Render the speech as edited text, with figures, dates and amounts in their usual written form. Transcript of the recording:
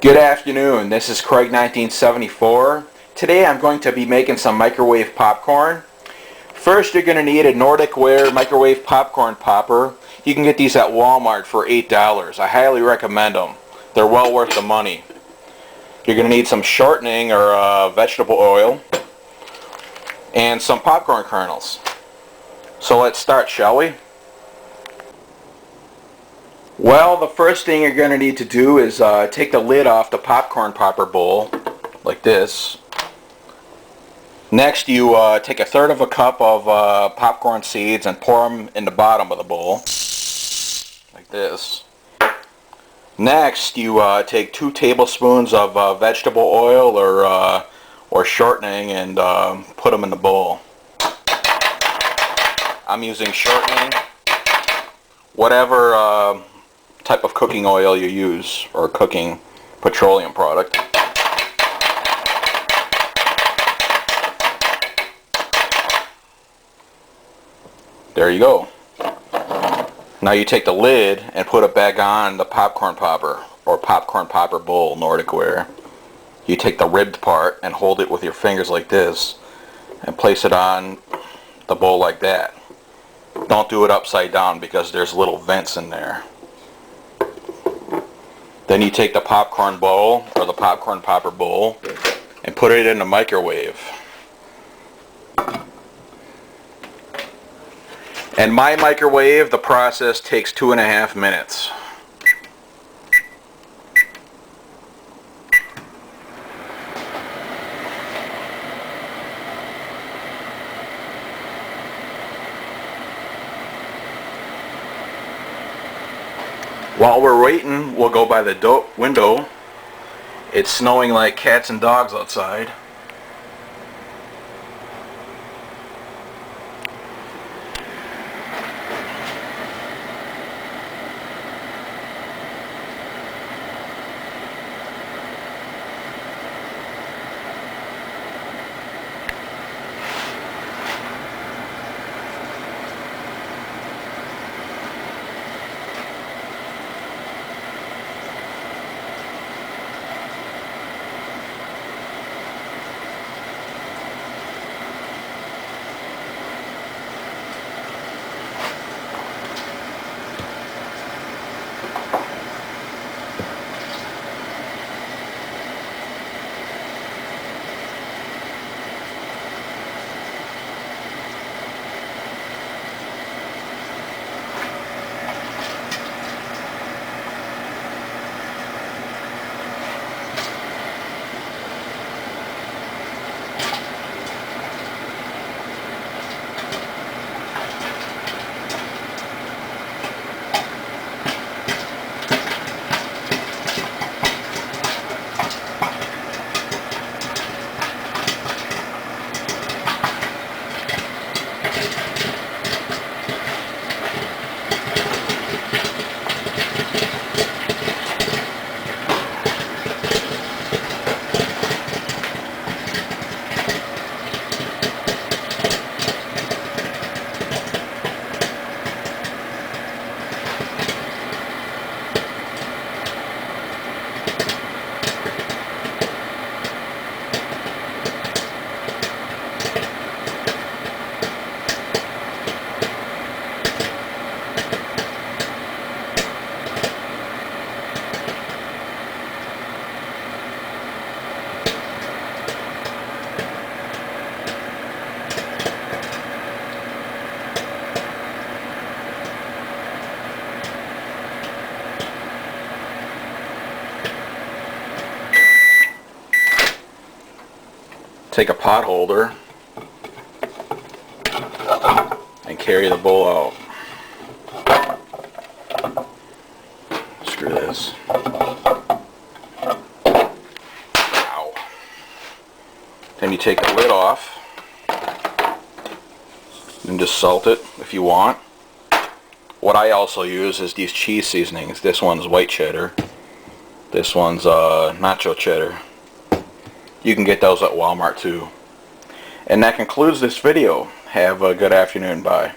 Good afternoon, this is Craig 1974. Today I'm going to be making some microwave popcorn. First you're going to need a Nordic Ware microwave popcorn popper. You can get these at Walmart for $8. I highly recommend them. They're well worth the money. You're going to need some shortening or vegetable oil and some popcorn kernels. So let's start, shall we? Well, the first thing you're going to need to do is take the lid off the popcorn popper bowl, like this. Next, you take 1/3 of a cup of popcorn seeds and pour them in the bottom of the bowl, like this. Next, you take 2 tablespoons of vegetable oil or shortening and put them in the bowl. I'm using shortening, whatever type of cooking oil you use, or cooking petroleum product. There you go. Now you take the lid and put it back on the popcorn popper or popcorn popper bowl, Nordic Ware. You take the ribbed part and hold it with your fingers like this and place it on the bowl like that. Don't do it upside down because there's little vents in there. Then you take the popcorn bowl or the popcorn popper bowl and put it in the microwave. In my microwave, the process takes 2.5 minutes. While we're waiting, we'll go by the window. It's snowing like cats and dogs outside. Take a pot holder and carry the bowl out. Screw this. Ow. Then you take the lid off and just salt it if you want. What I also use is these cheese seasonings. This one's white cheddar. This one's nacho cheddar. You can get those at Walmart too. And that concludes this video. Have a good afternoon. Bye.